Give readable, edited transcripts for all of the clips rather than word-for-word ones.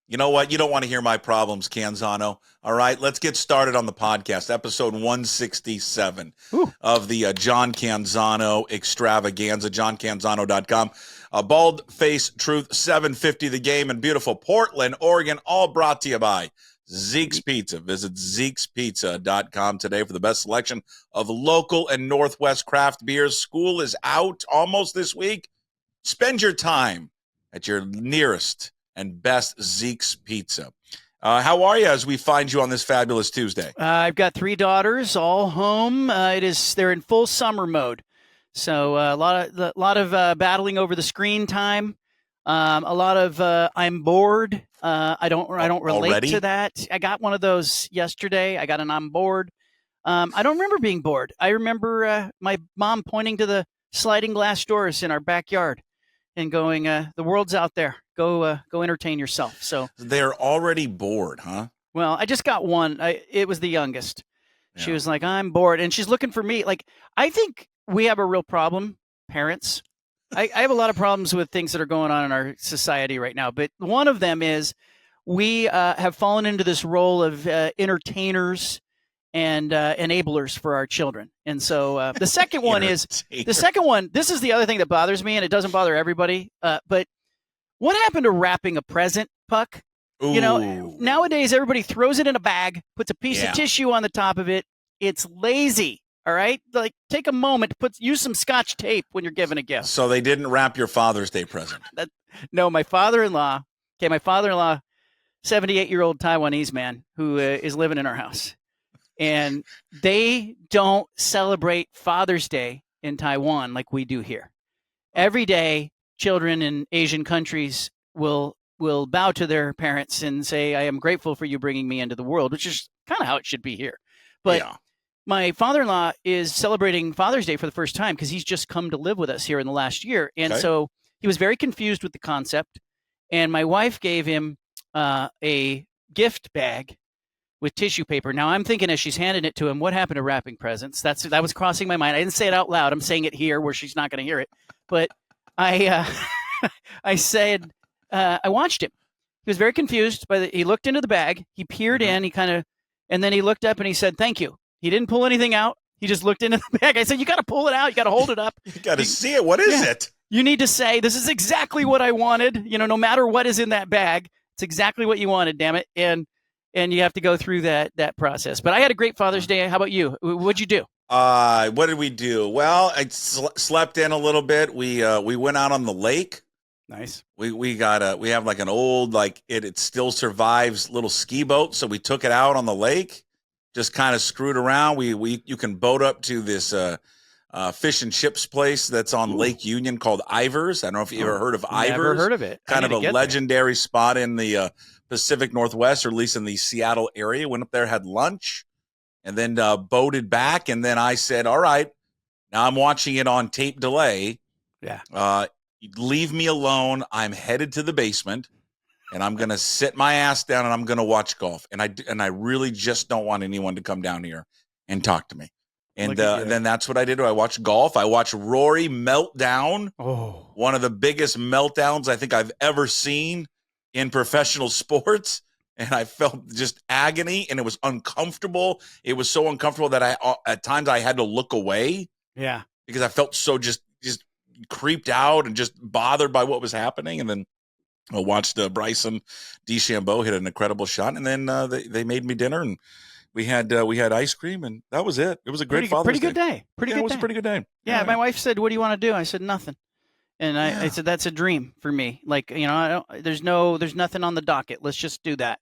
You know what? You don't want to hear my problems, Canzano. All right, let's get started on the podcast. Episode 167 Ooh. of the John Canzano extravaganza, johncanzano.com. Bald Face Truth, 750 The Game in beautiful Portland, Oregon, all brought to you by Zeke's Pizza. Visit Zeke'sPizza.com today for the best selection of local and Northwest craft beers. School is out almost this week. Spend your time at your nearest and best Zeke's Pizza. How are you as we find you on this fabulous Tuesday? I've got 3 daughters, all home. They're in full summer mode, so a lot of battling over the screen time. A lot of I'm bored. I don't relate Already? to that. I got one of those yesterday. I got an I'm bored. I don't remember being bored. I remember my mom pointing to the sliding glass doors in our backyard and going, "The world's out there. Go entertain yourself." So They're already bored, huh? well, I just got one. It was the youngest. She Yeah. was like, "I'm bored," and she's looking for me. Like, I think we have a real problem, parents. I have a lot of problems with things that are going on in our society right now, but one of them is we have fallen into this role of entertainers and enablers for our children. And so the second one this is the other thing that bothers me, and it doesn't bother everybody. But what happened to wrapping a present, Puck? Ooh. You know, nowadays everybody throws it in a bag, puts a piece Yeah. of tissue on the top of it. It's lazy. All right, like take a moment to use some Scotch tape when you're giving a gift. So they didn't wrap your Father's Day present. No, my father-in-law, 78-year-old Taiwanese man who is living in our house. And they don't celebrate Father's Day in Taiwan like we do here. Every day, children in Asian countries will bow to their parents and say, "I am grateful for you bringing me into the world," which is kind of how it should be here. But yeah. my father-in-law is celebrating Father's Day for the first time because he's just come to live with us here in the last year. And so he was very confused with the concept. And my wife gave him a gift bag with tissue paper. Now I'm thinking as she's handing it to him, what happened to wrapping presents? That was crossing my mind. I didn't say it out loud. I'm saying it here where she's not going to hear it. But I I said, I watched him. He was very confused. He looked into the bag. He peered in. And then he looked up and he said, "Thank you." He didn't pull anything out. He just looked into the bag. I said, "You got to pull it out. You got to hold it up. You got to see it. What is it? You need to say, this is exactly what I wanted. You know, no matter what is in that bag, it's exactly what you wanted, damn it." And you have to go through that process. But I had a great Father's Day. How about you? What'd you do? What did we do? Well, I slept in a little bit. We went out on the lake. Nice. We have like an old, like it still survives little ski boat. So we took it out on the lake, just kind of screwed around. You can boat up to this fish and chips place that's on Lake Union called Ivers. I don't know if you ever heard of Ivers. Never heard of it. Kind of a legendary spot in the Pacific Northwest, or at least in the Seattle area. Went up there, had lunch, and then boated back. And then I said, "All right, now I'm watching it on tape delay. Yeah. Leave me alone. I'm headed to the basement, and I'm going to sit my ass down, and I'm going to watch golf. And I really just don't want anyone to come down here and talk to me." And then that's what I did. I watched golf. I watched Rory melt down. Oh, One of the biggest meltdowns I think I've ever seen in professional sports. And I felt just agony, and it was uncomfortable. It was so uncomfortable that at times I had to look away. Yeah. Because I felt so just creeped out and just bothered by what was happening. And then I watched Bryson DeChambeau hit an incredible shot, and then they made me dinner, and we had ice cream, and that was it. It was a great Father's Good day. It was a pretty good day. Yeah, my wife said, "What do you want to do?" I said, "Nothing." And I said, "That's a dream for me. Like, you know, there's nothing on the docket. Let's just do that."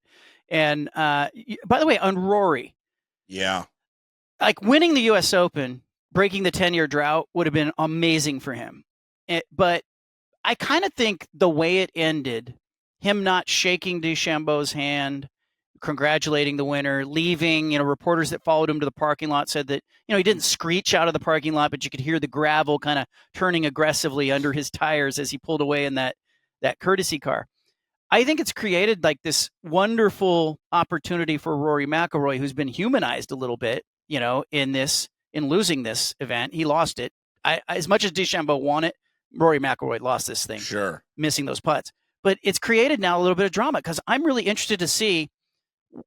And by the way, on Rory, yeah, like winning the U.S. Open, breaking the 10-year drought would have been amazing for him. But I kind of think the way it ended, him not shaking DeChambeau's hand, congratulating the winner, leaving, you know, reporters that followed him to the parking lot said that, you know, he didn't screech out of the parking lot, but you could hear the gravel kind of turning aggressively under his tires as he pulled away in that courtesy car. I think it's created like this wonderful opportunity for Rory McIlroy, who's been humanized a little bit, you know, in losing this event. He lost it. As much as DeChambeau won it, Rory McIlroy lost this thing. Sure. Missing those putts. but it's created now a little bit of drama because I'm really interested to see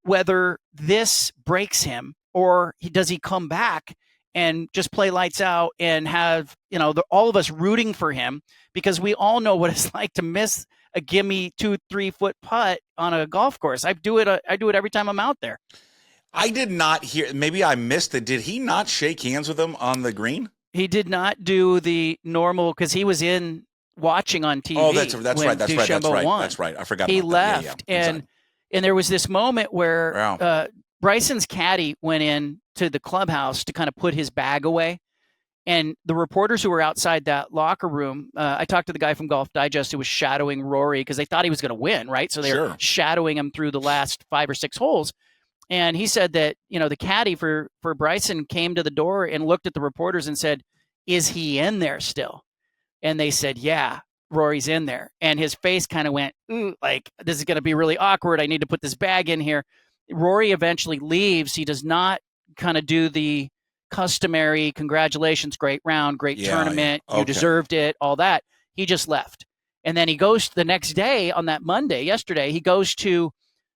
whether this breaks him or does he come back and just play lights out and have, all of us rooting for him, because we all know what it's like to miss a gimme 2-3 foot putt on a golf course. I do it every time I'm out there. I did not hear, maybe I missed it. Did he not shake hands with him on the green? He did not do the normal, because he was in watching on TV. Oh, that's right. That's right. I forgot. He about left, that. Yeah. And there was this moment where Wow. Bryson's caddy went in to the clubhouse to kind of put his bag away, and the reporters who were outside that locker room, I talked to the guy from Golf Digest who was shadowing Rory because they thought he was going to win, right? So they were shadowing him through the last 5 or 6 holes. And he said that, the caddy for Bryson came to the door and looked at the reporters and said, "Is he in there still?" And they said, "Yeah, Rory's in there." And his face kind of went, "Ooh, like, this is going to be really awkward. I need to put this bag in here." Rory eventually leaves. He does not kind of do the customary "congratulations, great round, great tournament, you deserved it," all that. He just left. And then he goes the next day on that Monday, yesterday, he goes to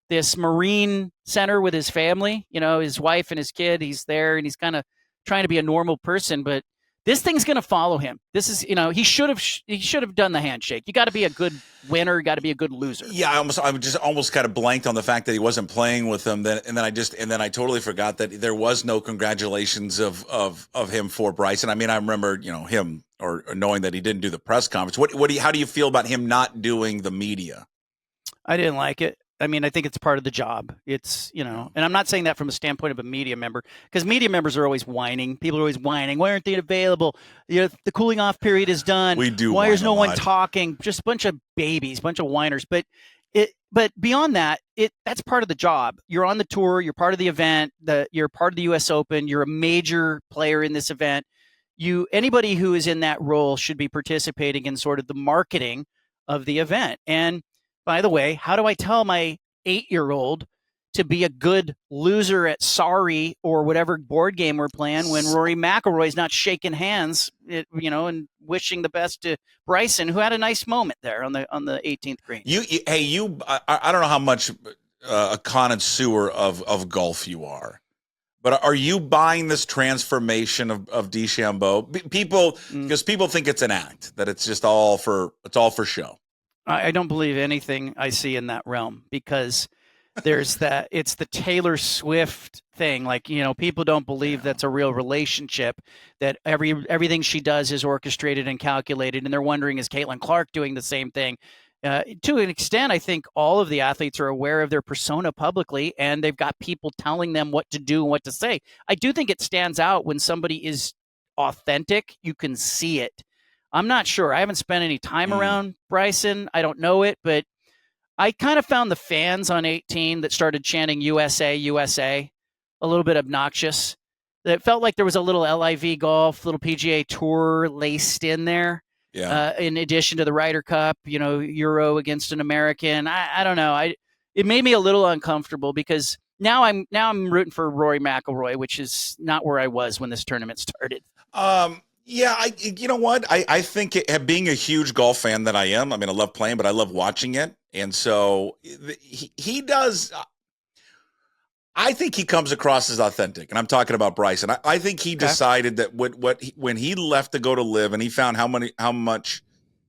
this Marine center with his family, his wife and his kid. He's there and he's kind of trying to be a normal person, but this thing's going to follow him. This is, he should have done the handshake. You got to be a good winner. You got to be a good loser. Yeah, I just almost kind of blanked on the fact that he wasn't playing with them. And then I totally forgot that there was no congratulations of him for Bryson. I mean, I remember, him or knowing that he didn't do the press conference. How do you feel about him not doing the media? I didn't like it. I mean, I think it's part of the job. It's, and I'm not saying that from a standpoint of a media member, because media members are always whining. People are always whining. Why aren't they available? The cooling off period is done. We do. Why is no one talking? Just a bunch of babies, a bunch of whiners. But beyond that, that's part of the job. You're on the tour. You're part of the event. You're part of the U.S. Open. You're a major player in this event. Anybody who is in that role should be participating in sort of the marketing of the event. And by the way, how do I tell my 8-year-old to be a good loser at Sorry or whatever board game we're playing when Rory McIlroy's not shaking hands, and wishing the best to Bryson, who had a nice moment there on the 18th green. I don't know how much a connoisseur of golf you are, but are you buying this transformation of DeChambeau? Because people think it's an act, that it's just all for show. I don't believe anything I see in that realm, because there's it's the Taylor Swift thing. Like, people don't believe that's a real relationship, that everything she does is orchestrated and calculated. And they're wondering, is Caitlin Clark doing the same thing? To an extent, I think all of the athletes are aware of their persona publicly, and they've got people telling them what to do and what to say. I do think it stands out when somebody is authentic. You can see it. I'm not sure. I haven't spent any time around Bryson. I don't know it, but I kind of found the fans on 18 that started chanting USA, USA a little bit obnoxious. It felt like there was a little LIV golf, little PGA Tour laced in there. Yeah. In addition to the Ryder Cup, Euro against an American. I don't know. It made me a little uncomfortable, because now I'm rooting for Rory McIlroy, which is not where I was when this tournament started. Yeah, you know what? I think being a huge golf fan that I am, I mean, I love playing, but I love watching it. And so he does. I think he comes across as authentic, and I'm talking about Bryson. I think he decided that when he left to go to live, and he found how much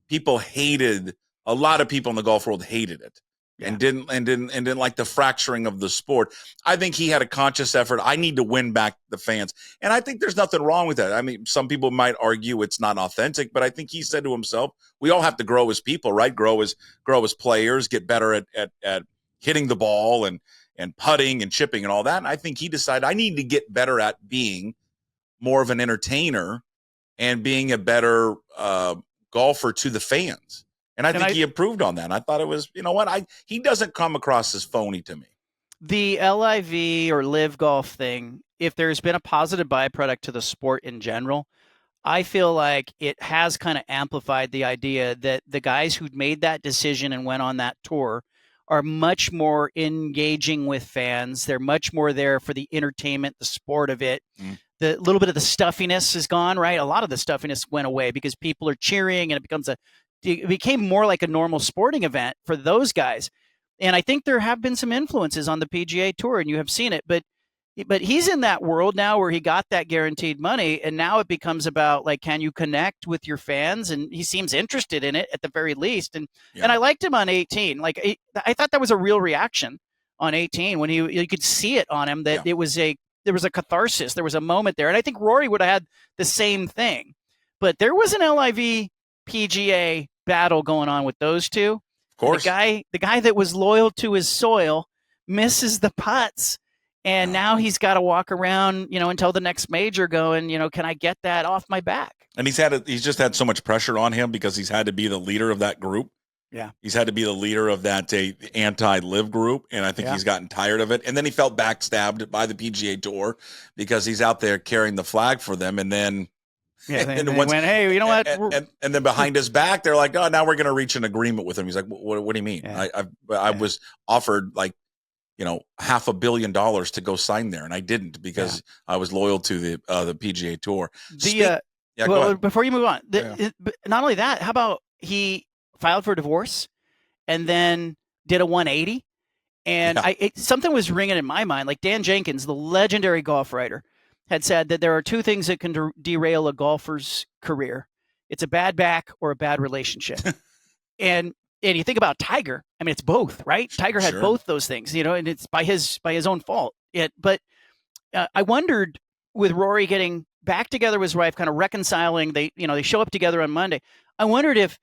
people hated, a lot of people in the golf world hated it. Yeah. And didn't like the fracturing of the sport. I think he had a conscious effort. I need to win back the fans. And I think there's nothing wrong with that. I mean, some people might argue it's not authentic, but I think he said to himself, we all have to grow as people, right? Grow as players, get better at hitting the ball and putting and chipping and all that. And I think he decided, I need to get better at being more of an entertainer and being a better golfer to the fans. And I think he improved on that. And I thought it was, he doesn't come across as phony to me. The LIV or live golf thing, if there's been a positive byproduct to the sport in general, I feel like it has kind of amplified the idea that the guys who made that decision and went on that tour are much more engaging with fans. They're much more there for the entertainment, the sport of it. The little bit of the stuffiness is gone, right? A lot of the stuffiness went away because people are cheering and it becomes a it became more like a normal sporting event for those guys. And I think there have been some influences on the PGA Tour, and you have seen it. But he's in that world now where he got that guaranteed money, and now it becomes about, like, can you connect with your fans? And he seems interested in it at the very least. And I liked him on 18. Like, I thought that was a real reaction on 18 when you could see it on him that there was a catharsis. There was a moment there, and I think Rory would have had the same thing. But there was an LIV PGA battle going on with those two. Of course, the guy that was loyal to his soil misses the putts. And now he's got to walk around, until the next major going, can I get that off my back? And he's just had so much pressure on him because he's had to be the leader of that group. Yeah. He's had to be the leader of that anti-live group. And I think he's gotten tired of it. And then he felt backstabbed by the PGA Tour because he's out there carrying the flag for them. And then, they went, hey, you know what? And then behind his back, they're like, oh, now we're going to reach an agreement with him. He's like, what do you mean? Yeah. I was offered like, $500 million to go sign there. And I didn't because I was loyal to the PGA Tour. Before you move on, not only that, how about he filed for divorce and then did a 180? And something was ringing in my mind. Like Dan Jenkins, the legendary golf writer, had said that there are two things that can derail a golfer's career. It's a bad back or a bad relationship. And you think about Tiger. I mean, it's both, right? Tiger had both those things, and it's by his own fault. But I wondered, with Rory getting back together with his wife, kind of reconciling. They show up together on Monday. I wondered if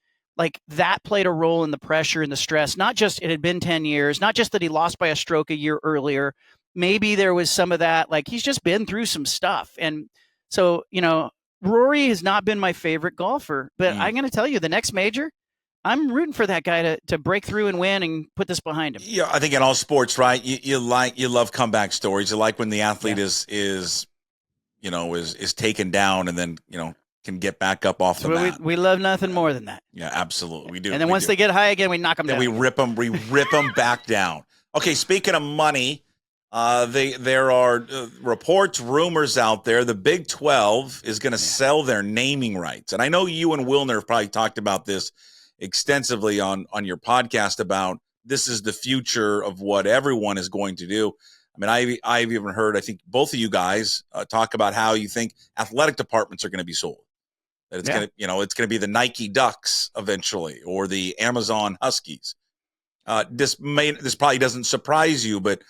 that played a role in the pressure and the stress. Not just it had been 10 years, not just that he lost by a stroke a year earlier. Maybe there was some of that. Like, he's just been through some stuff, and so Rory has not been my favorite golfer. But I'm going to tell you, the next major, I'm rooting for that guy to break through and win and put this behind him. Yeah, I think in all sports, right? You love comeback stories. You like when the athlete is taken down and then can get back up off the mat. We love nothing more than that. Yeah, absolutely, we do. And then once they get high again, we knock them down. We rip them back down. Okay, speaking of money, there are reports, rumors out there. The Big 12 is going to sell their naming rights, and I know you and Wilner have probably talked about this extensively on your podcast about this is the future of what everyone is going to do. I mean, I've even heard, I think both of you guys talk about how you think athletic departments are going to be sold. That it's going to, it's going to be the Nike Ducks eventually, or the Amazon Huskies. This probably doesn't surprise you, but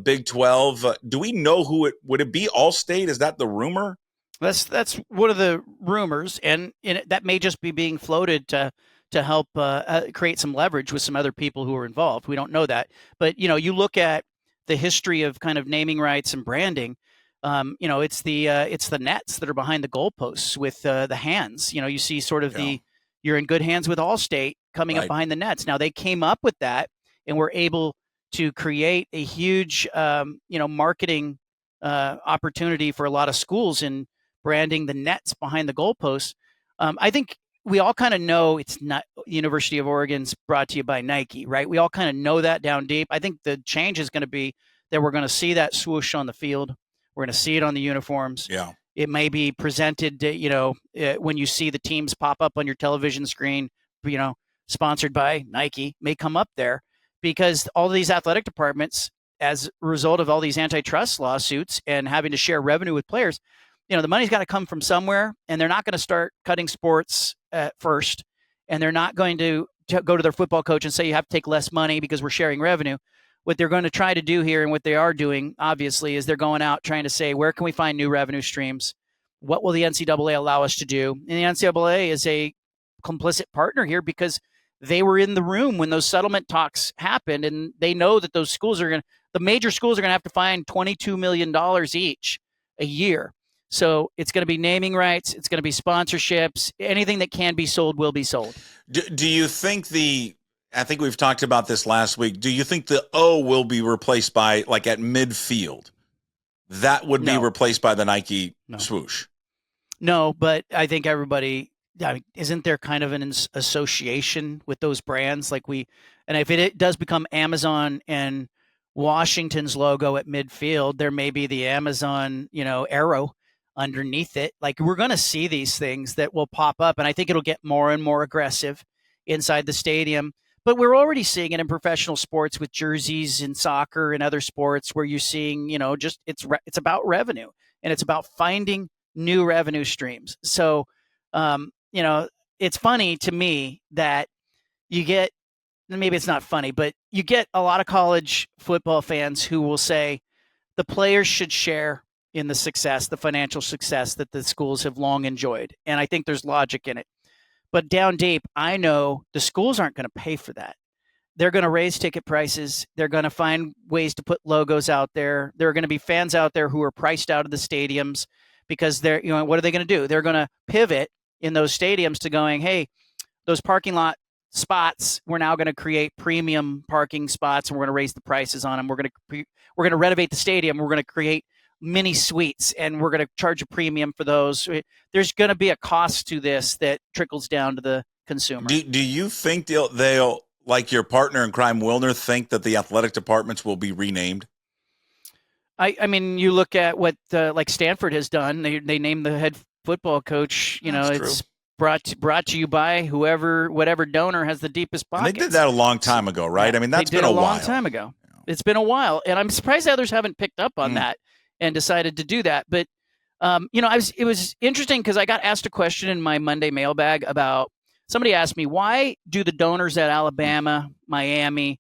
Big 12, do we know who would it be? Allstate? Is that the rumor? That's one of the rumors, and that may just be being floated to help create some leverage with some other people who are involved. We don't know that. But, you look at the history of kind of naming rights and branding. It's the nets that are behind the goalposts with the hands. You see sort of you're in good hands with Allstate coming up behind the nets. Now, they came up with that and were able to create a huge, marketing opportunity for a lot of schools in branding the nets behind the goalposts. I think we all kind of know it's not University of Oregon's brought to you by Nike, right? We all kind of know that down deep. I think the change is going to be that we're going to see that swoosh on the field. We're going to see it on the uniforms. Yeah. It may be presented, when you see the teams pop up on your television screen, sponsored by Nike, may come up there because all these athletic departments, as a result of all these antitrust lawsuits and having to share revenue with players, the money's got to come from somewhere, and they're not going to start cutting sports first, and they're not going to go to their football coach and say you have to take less money because we're sharing revenue. What they're going to try to do here, and what they are doing, obviously, is they're going out trying to say, where can we find new revenue streams? What will the NCAA allow us to do? And the NCAA is a complicit partner here because they were in the room when those settlement talks happened, and they know that those schools the major schools are going to have to find $22 million each a year. So it's going to be naming rights. It's going to be sponsorships. Anything that can be sold will be sold. Do you think I think we've talked about this last week. Do you think the O will be replaced by, like at midfield, that would be replaced by the Nike swoosh? No, but I think everybody, isn't there kind of an association with those brands? And if it does become Amazon and Washington's logo at midfield, there may be the Amazon, arrow underneath it. Like, we're going to see these things that will pop up, and I think it'll get more and more aggressive. inside the stadium. But we're already seeing it in professional sports with jerseys in soccer and other sports where you're seeing, just it's about revenue, and it's about finding new revenue streams. So, it's funny to me that you get, maybe it's not funny, but you get a lot of college football fans who will say the players should share in the success, the financial success that the schools have long enjoyed. And I think there's logic in it. But down deep, I know the schools aren't going to pay for that. They're going to raise ticket prices. They're going to find ways to put logos out there. There are going to be fans out there who are priced out of the stadiums because what are they going to do? They're going to pivot in those stadiums to going, hey, those parking lot spots, we're now going to create premium parking spots, and we're going to raise the prices on them. We're going to renovate the stadium. We're going to create mini suites, and we're going to charge a premium for those. There's going to be a cost to this that trickles down to the consumer. Do you think they'll like your partner in crime, Wilner, think that the athletic departments will be renamed? I mean, you look at what like Stanford has done. They named the head football coach. It's true. Brought to you by whatever donor has the deepest pockets. And they did that a long time ago, right? Yeah, I mean, that's been a long time ago. It's been a while, and I'm surprised others haven't picked up on that and decided to do that. But it was interesting because I got asked a question in my Monday mailbag about, somebody asked me, why do the donors at Alabama, Miami,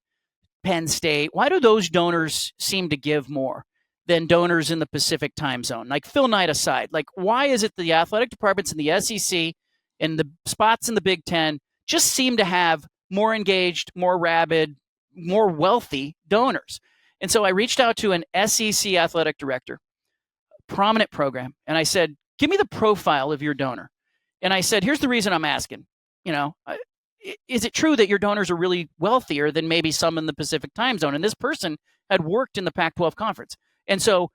Penn State, why do those donors seem to give more than donors in the Pacific time zone? Like, Phil Knight aside, like, why is it the athletic departments in the SEC and the spots in the Big Ten just seem to have more engaged, more rabid, more wealthy donors? And so I reached out to an SEC athletic director, prominent program, and I said, give me the profile of your donor. And I said, here's the reason I'm asking. Is it true that your donors are really wealthier than maybe some in the Pacific time zone? And this person had worked in the Pac-12 conference. And so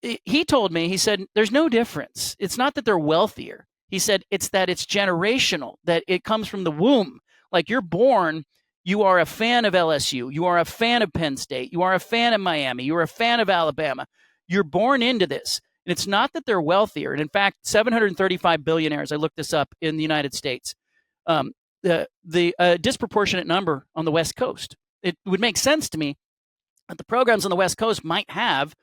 he told me, he said, there's no difference. It's not that they're wealthier. He said, it's that it's generational, that it comes from the womb. Like, you're born, you are a fan of LSU. You are a fan of Penn State. You are a fan of Miami. You are a fan of Alabama. You're born into this. And it's not that they're wealthier. And in fact, 735 billionaires, I looked this up, in the United States, the disproportionate number on the West Coast. It would make sense to me that the programs on the West Coast might have,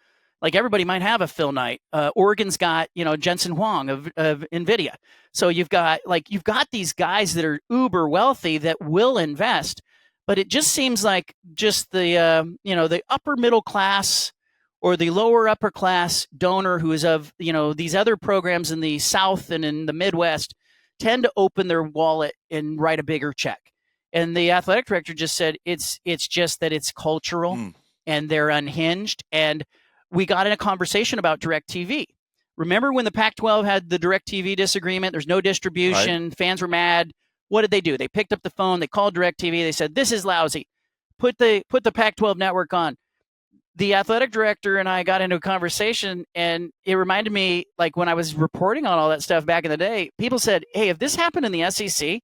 like, everybody might have a Phil Knight. Oregon's got, Jensen Huang of NVIDIA. So you've got these guys that are uber wealthy that will invest, but it just seems like just the upper middle class or the lower upper class donor who is of, these other programs in the South and in the Midwest tend to open their wallet and write a bigger check. And the athletic director just said, it's just that it's cultural and they're unhinged. And we got in a conversation about DirecTV. Remember when the Pac-12 had the DirecTV disagreement? There's no distribution. Right. Fans were mad. What did they do? They picked up the phone. They called DirecTV. They said, this is lousy. Put the Pac-12 network on. The athletic director and I got into a conversation, and it reminded me, like, when I was reporting on all that stuff back in the day, people said, hey, if this happened in the SEC, it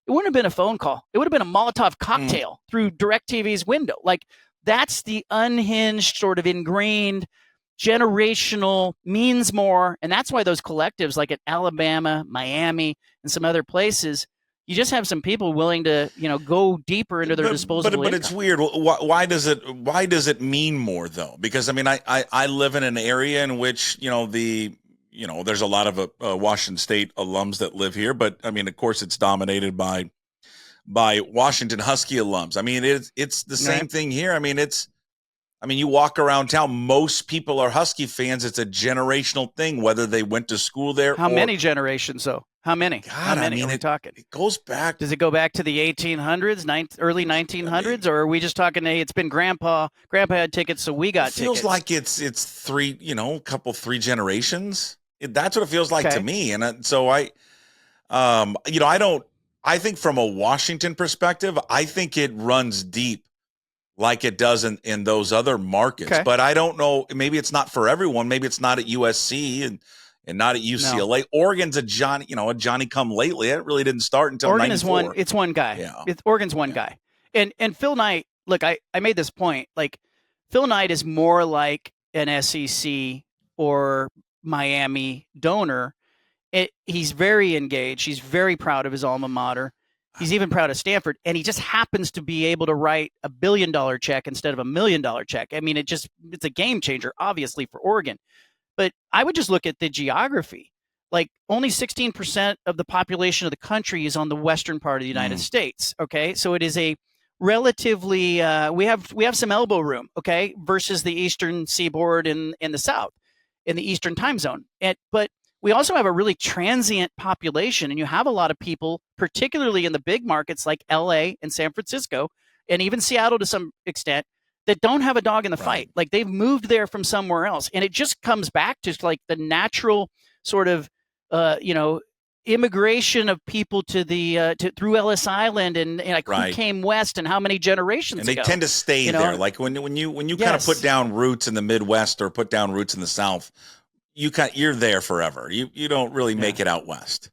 wouldn't have been a phone call. It would have been a Molotov cocktail through DirecTV's window. Like, that's the unhinged, sort of ingrained, generational, means more. And that's why those collectives, like at Alabama, Miami, and some other places, you just have some people willing to, go deeper into their disposable income. But it's weird. Why does it mean more, though? Because, I mean, I live in an area in which, there's a lot of Washington State alums that live here. But, I mean, of course, it's dominated by Washington Husky alums. I mean, it's the same thing here. I mean, you walk around town, most people are Husky fans. It's a generational thing, whether they went to school there. How many generations, though? How many? God, How many are we talking? It goes back. Does it go back to the 1800s, early 1900s, or are we just talking, hey, it's been Grandpa had tickets, so we got tickets? It feels like it's three, three generations. That's what it feels like to me. And so I think from a Washington perspective, I think it runs deep like it does in those other markets. Okay. But I don't know. Maybe it's not for everyone. Maybe it's not at USC and not at UCLA. No. Oregon's a Johnny come lately. It really didn't start until Oregon 94. It's one guy. Yeah. Oregon's one guy. And Phil Knight, look, I made this point. Like, Phil Knight is more like an SEC or Miami donor. He's very engaged. He's very proud of his alma mater. He's even proud of Stanford, and he just happens to be able to write $1 billion check instead of $1 million check. I mean, it's a game changer, obviously, for Oregon. But I would just look at the geography. Like only 16% of the population of the country is on the western part of the United States. Okay, so it is a relatively we have some elbow room. Okay, versus the eastern seaboard in the south, in the eastern time zone. But we also have a really transient population, and you have a lot of people, particularly in the big markets like LA and San Francisco, and even Seattle to some extent, that don't have a dog in the fight. Like they've moved there from somewhere else. And it just comes back to like the natural sort of, immigration of people to the through Ellis Island and like who came west and how many generations ago. And they tend to stay there. Like when you kind of put down roots in the Midwest or put down roots in the South, you're there forever. You don't really make it out west.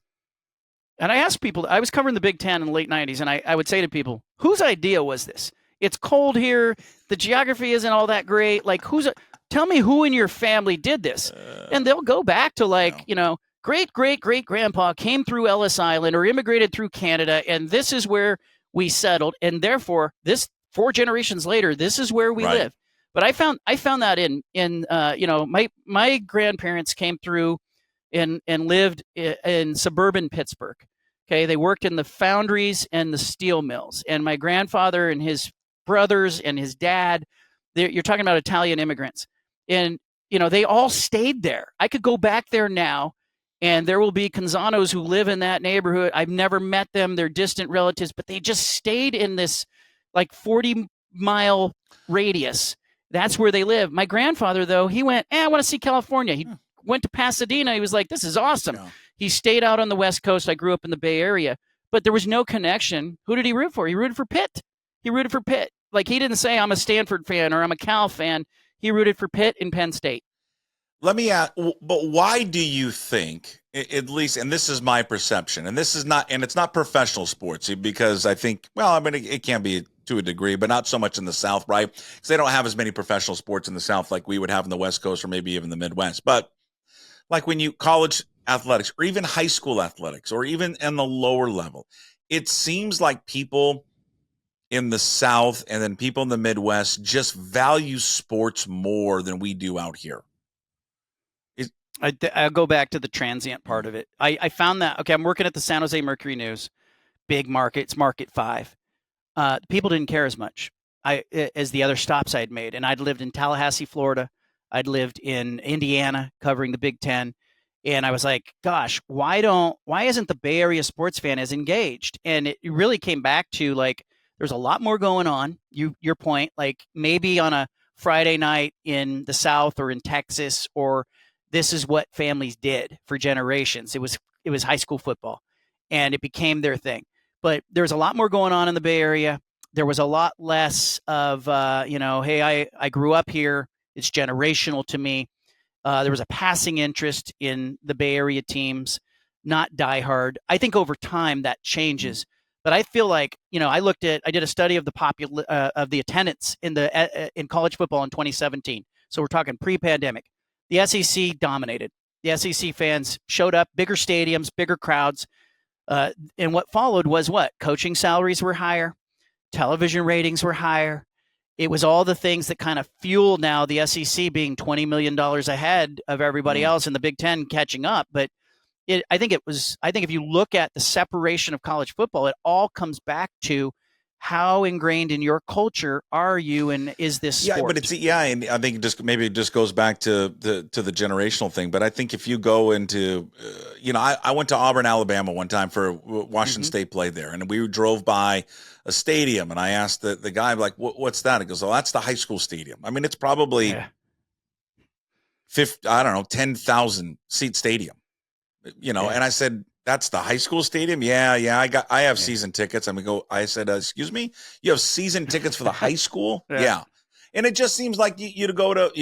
And I asked people, I was covering the Big Ten in the late 90s, and I would say to people, whose idea was this? It's cold here. The geography isn't all that great. Like, tell me who in your family did this. And they'll go back to great-great-great-grandpa came through Ellis Island or immigrated through Canada, and this is where we settled. And therefore, 4 generations later, this is where we live. But I found that in my grandparents came through and lived in suburban Pittsburgh. Okay, they worked in the foundries and the steel mills. And my grandfather and his brothers and his dad, you're talking about Italian immigrants. And, they all stayed there. I could go back there now, and there will be Canzanos who live in that neighborhood. I've never met them. They're distant relatives, but they just stayed in this like 40-mile radius. That's where they live. My grandfather, though, he went, I want to see California. He went to Pasadena. He was like, this is awesome. Yeah. He stayed out on the West Coast. I grew up in the Bay Area, but there was no connection. Who did he root for? He rooted for Pitt. Like he didn't say, I'm a Stanford fan or I'm a Cal fan. He rooted for Pitt and Penn State. Let me ask, but why do you think, at least, and this is my perception, and this is not, and it's not professional sports, because I think, it can be to a degree, but not so much in the South, right? Because they don't have as many professional sports in the South like we would have in the West Coast or maybe even the Midwest. But like when you college athletics or even high school athletics or even in the lower level, it seems like people in the South and then people in the Midwest just value sports more than we do out here. I'll go back to the transient part of it. I found that, I'm working at the San Jose Mercury News, big market, it's market 5. People didn't care as much as the other stops I'd made. And I'd lived in Tallahassee, Florida. I'd lived in Indiana covering the Big Ten. And I was like, gosh, why isn't the Bay Area sports fan as engaged? And it really came back to like, there's a lot more going on. Your point, like maybe on a Friday night in the South or in Texas, or this is what families did for generations. It was high school football, and it became their thing. But there's a lot more going on in the Bay Area. There was a lot less of, hey, I grew up here. It's generational to me. There was a passing interest in the Bay Area teams, not diehard. I think over time that changes. But I feel like, I did a study of the attendance in college football in 2017. So we're talking pre-pandemic. The SEC dominated. The SEC fans showed up, bigger stadiums, bigger crowds. And what followed was what? Coaching salaries were higher. Television ratings were higher. It was all the things that kind of fuel now the SEC being $20 million ahead of everybody else and the Big Ten catching up. But I think if you look at the separation of college football, it all comes back to how ingrained in your culture are you, and is this sport? Yeah, but and I think it just goes back to the generational thing. But I think if you go into, I went to Auburn, Alabama one time for Washington State played there, and we drove by a stadium, and I asked the guy, like, what's that? He goes, oh, that's the high school stadium. I mean, it's probably 10,000 seat stadium, and I said, that's the high school stadium? Yeah. I have season tickets. I said, excuse me, you have season tickets for the high school? Yeah. And it just seems like you to go to,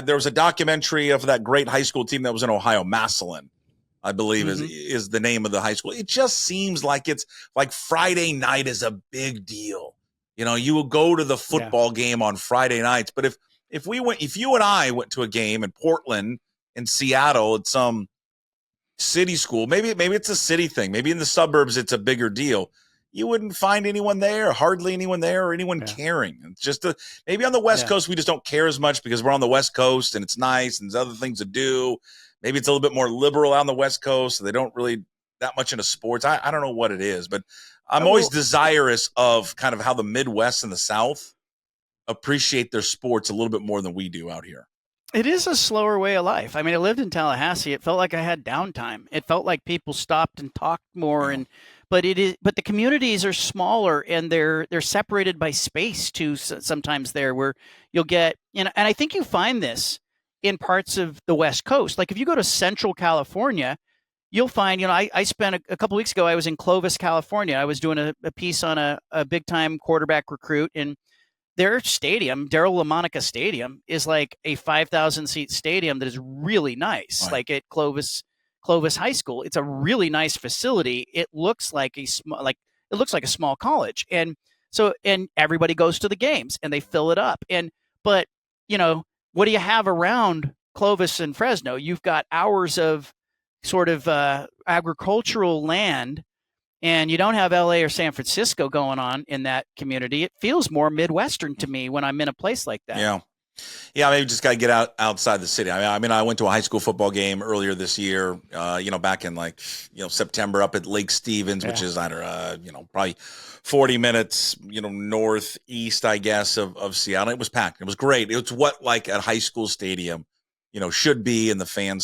there was a documentary of that great high school team that was in Ohio, Massillon, I believe is the name of the high school. It just seems like it's like Friday night is a big deal. You will go to the football game on Friday nights. But if you and I went to a game in Portland, in Seattle, at some city school, maybe it's a city thing, maybe in the suburbs it's a bigger deal, you wouldn't find anyone there, hardly anyone there, or anyone caring. It's just maybe on the West Coast we just don't care as much because we're on the West Coast and it's nice and there's other things to do. Maybe it's a little bit more liberal on the West Coast, so they don't really that much into sports. I don't know what it is, but I'm always desirous of kind of how the Midwest and the South appreciate their sports a little bit more than we do out here. It is a slower way of life. I mean, I lived in Tallahassee. It felt like I had downtime. It felt like people stopped and talked more. But the communities are smaller and they're separated by space too. Sometimes there where you'll get, and I think you find this in parts of the West Coast. Like if you go to Central California, you'll find, I spent a couple weeks ago, I was in Clovis, California. I was doing a piece on a big time quarterback recruit, and their stadium, Darryl LaMonica Stadium, is like a 5,000 seat stadium that is really nice. Right. Like at Clovis High School, it's a really nice facility. It looks like a small college, and everybody goes to the games and they fill it up. But what do you have around Clovis and Fresno? You've got hours of sort of agricultural land. And you don't have LA or San Francisco going on in that community. It feels more Midwestern to me when I'm in a place like that. Yeah, maybe just got to get outside the city. I mean, I went to a high school football game earlier this year, back in September up at Lake Stevens, which is, probably 40 minutes, northeast, I guess, of Seattle. It was packed. It was great. It's what like a high school stadium, should be, and the fan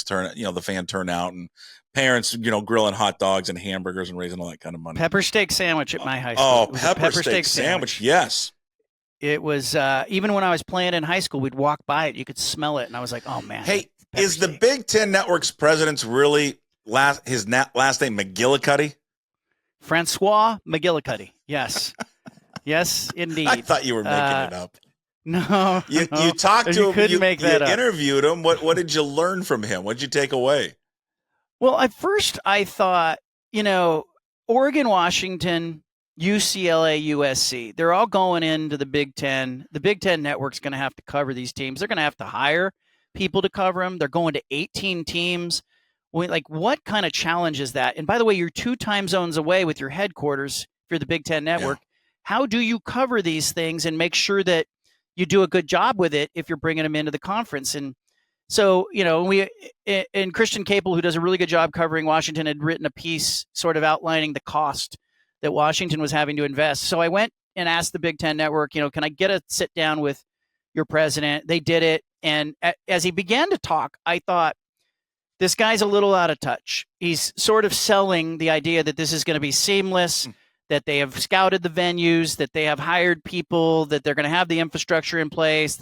turnout and parents, grilling hot dogs and hamburgers and raising all that kind of money. Pepper steak sandwich at my high school. Oh, pepper steak sandwich. Yes. It was, even when I was playing in high school, we'd walk by it. You could smell it. And I was like, oh, man. Hey, is the Big Ten Network's president's really his last name McGillicuddy? Francois McGillicuddy. Yes. Yes, indeed. I thought you were making it up. No. You talked to him. You interviewed him. What did you learn from him? What did you take away? Well, at first I thought, Oregon, Washington, UCLA, USC, they're all going into the Big Ten. The Big Ten Network's going to have to cover these teams. They're going to have to hire people to cover them. They're going to 18 teams. What kind of challenge is that? And by the way, you're 2 time zones away with your headquarters if you're the Big Ten Network. Yeah. How do you cover these things and make sure that you do a good job with it if you're bringing them into the conference? And so, and Christian Capel, who does a really good job covering Washington, had written a piece sort of outlining the cost that Washington was having to invest. So I went and asked the Big Ten Network, can I get a sit down with your president? They did it. And as he began to talk, I thought, this guy's a little out of touch. He's sort of selling the idea that this is going to be seamless, that they have scouted the venues, that they have hired people, that they're going to have the infrastructure in place,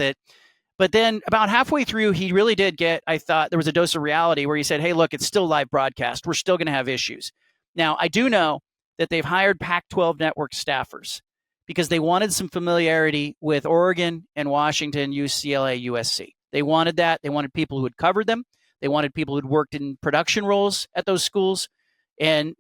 but then about halfway through, he really did I thought there was a dose of reality where he said, hey, look, it's still live broadcast. We're still going to have issues. Now, I do know that they've hired Pac-12 network staffers because they wanted some familiarity with Oregon and Washington, UCLA, USC. They wanted that. They wanted people who had covered them. They wanted people who'd worked in production roles at those schools. And,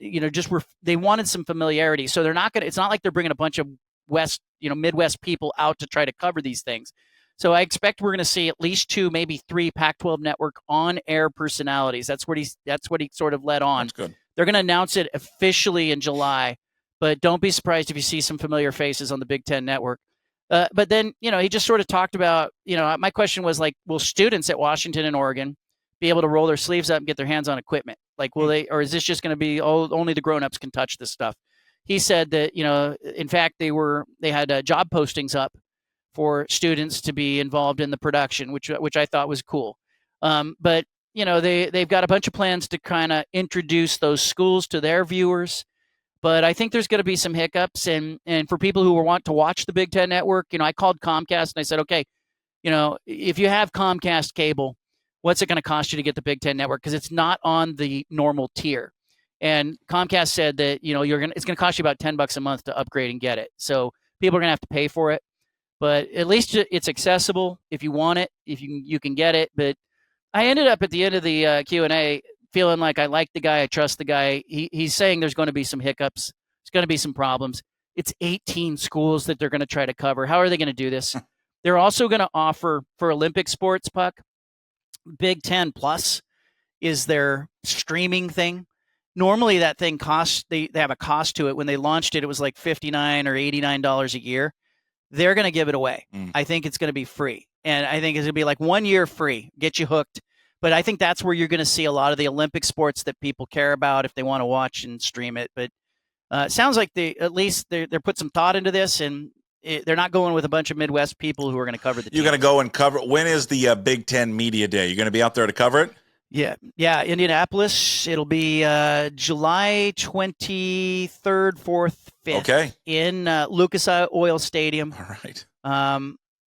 they wanted some familiarity. So it's not like they're bringing a bunch of Midwest people out to try to cover these things. So I expect we're going to see at least 2, maybe 3 Pac-12 Network on-air personalities. That's what he sort of led on. That's good. They're going to announce it officially in July, but don't be surprised if you see some familiar faces on the Big Ten Network. But then, he just sort of talked about, my question was like, will students at Washington and Oregon be able to roll their sleeves up and get their hands on equipment? Like, will they, or is this just going to be only the grown-ups can touch this stuff? He said that, in fact, they had job postings up for students to be involved in the production, which I thought was cool. But they've got a bunch of plans to kind of introduce those schools to their viewers. But I think there's going to be some hiccups, and for people who want to watch the Big Ten Network, I called Comcast and I said, okay, if you have Comcast cable, what's it going to cost you to get the Big Ten Network? Because it's not on the normal tier. And Comcast said that it's going to cost you about $10 a month to upgrade and get it. So people are going to have to pay for it. But at least it's accessible if you want it, if you can get it. But I ended up at the end of the Q&A feeling like I like the guy, I trust the guy. He's saying there's going to be some hiccups. There's going to be some problems. It's 18 schools that they're going to try to cover. How are they going to do this? They're also going to offer for Olympic sports, Puck, Big Ten Plus is their streaming thing. Normally that thing costs, they have a cost to it. When they launched it, it was like $59 or $89 a year. They're going to give it away. I think it's going to be free. And I think it's going to be like 1 year free, get you hooked. But I think that's where you're going to see a lot of the Olympic sports that people care about if they want to watch and stream it. But it sounds like at least they're put some thought into this, and they're not going with a bunch of Midwest people who are going to cover the teams. You're going to go and cover. When is the Big Ten Media Day? You're going to be out there to cover it? Yeah. Indianapolis. It'll be July 23rd, 4th, 5th. Okay. In Lucas Oil Stadium. All right.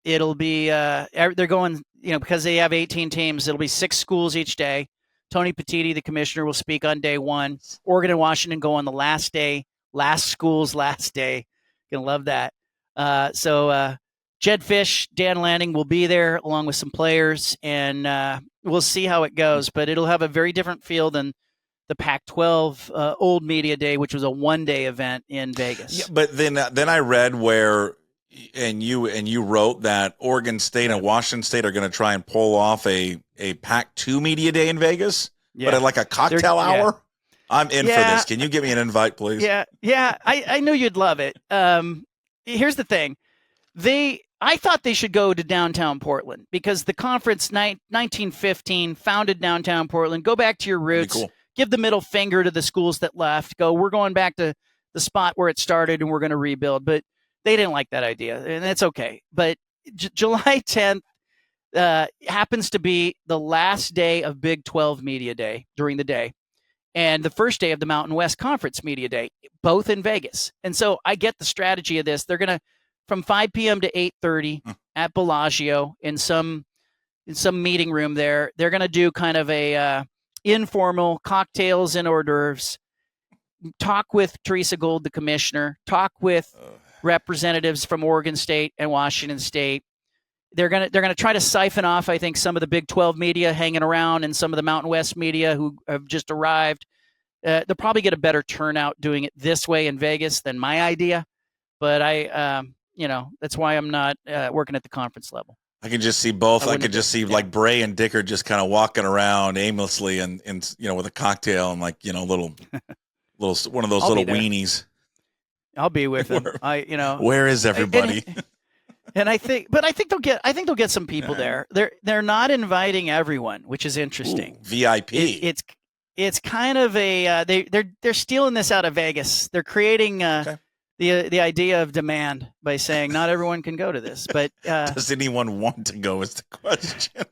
It'll be they're going, because they have 18 teams. It'll be 6 schools each day. Tony Petitti, the commissioner, will speak on day 1. Oregon and Washington go on the last day. Last school's last day. Gonna love that. So Jed Fish, Dan Lanning will be there along with some players, and we'll see how it goes. But it'll have a very different feel than the Pac-12 Old Media Day, which was a one-day event in Vegas. Yeah, but then I read where, and you wrote that Oregon State and Washington State are going to try and pull off a Pac-2 Media Day in Vegas, but at like a cocktail hour. Yeah. I'm in for this. Can you give me an invite, please? Yeah. I knew you'd love it. Here's the thing. I thought they should go to downtown Portland because the conference 1915 founded downtown Portland. Go back to your roots. Cool. Give the middle finger to the schools that left. We're going back to the spot where it started and we're going to rebuild. But they didn't like that idea, and that's okay. But July 10th happens to be the last day of Big 12 Media Day during the day, and the first day of the Mountain West Conference Media Day, both in Vegas. And so I get the strategy of this. They're going to, from 5 p.m. to 8:30 at Bellagio in some meeting room there, they're going to do kind of a informal cocktails and hors d'oeuvres, talk with Teresa Gold, the commissioner, talk with representatives from Oregon State and Washington State. They're gonna try to siphon off, I think, some of the Big 12 media hanging around and some of the Mountain West media who have just arrived. They'll probably get a better turnout doing it this way in Vegas than my idea. But that's why I'm not working at the conference level. I can just see both. I could just see like Bray and Dicker just kind of walking around aimlessly and with a cocktail and little one of those little weenies. I'll be with them. Where is everybody? And I think they'll get some people there. They're not inviting everyone, which is interesting. Ooh, VIP. It's kind of a they're stealing this out of Vegas. They're creating the idea of demand by saying not everyone can go to this. But does anyone want to go? Is the question.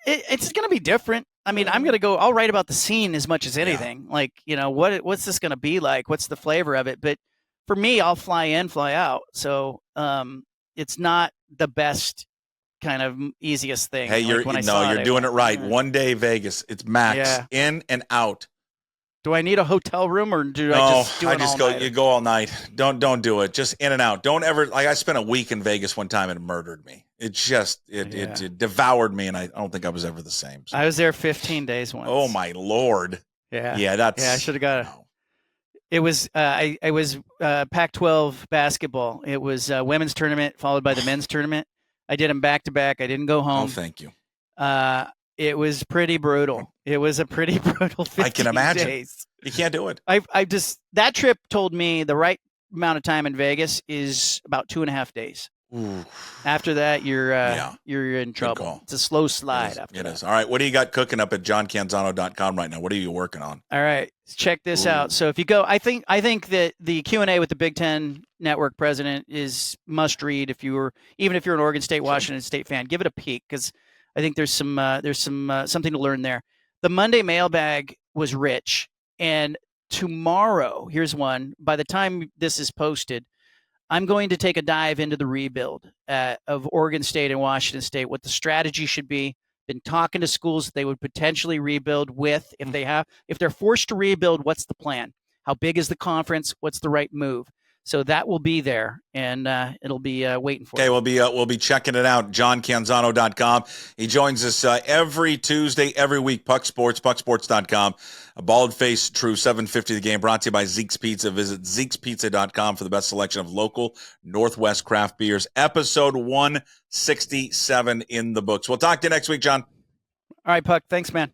It's going to be different. I mean, I'm going to go. I'll write about the scene as much as anything. Yeah. What's this going to be like? What's the flavor of it? But for me, I'll fly in, fly out. So it's not the best kind of easiest thing. Hey, you're doing it right. 1 day Vegas. It's max in and out. Do I need a hotel room or do I just go? You go all night. Don't do it. Just in and out. Don't ever I spent a week in Vegas one time and it murdered me. It just it devoured me, and I don't think I was ever the same. So. I was there 15 days once. Oh my Lord. Yeah. Yeah, I should have got it. It was I was Pac-12 basketball. It was women's tournament followed by the men's tournament. I did them back to back. I didn't go home. Oh, thank you. It was pretty brutal. It was a pretty brutal 15 I can imagine. Days. You can't do it. I just that trip told me the right amount of time in Vegas is about 2.5 days. Ooh. After that, you're in trouble. It's a slow slide after that. It is. All right. What do you got cooking up at johncanzano.com right now? What are you working on? All right. Check this out. So if you go, I think that the Q&A with the Big Ten Network president is must read even if you're an Oregon State, Washington State fan. Give it a peek because I think there's something to learn there. The Monday mailbag was rich, and tomorrow, here's one. By the time this is posted, I'm going to take a dive into the rebuild of Oregon State and Washington State, what the strategy should be. Been talking to schools that they would potentially rebuild with. If they're forced to rebuild, what's the plan? How big is the conference? What's the right move? So that will be there, and it'll be waiting for. Okay, we'll be checking it out. JohnCanzano.com. He joins us every Tuesday, every week. Pucksports.com. A bald-faced true 750 the game brought to you by Zeke's Pizza. Visit Zeke'sPizza.com for the best selection of local Northwest craft beers. Episode 167 in the books. We'll talk to you next week, John. All right, Puck. Thanks, man.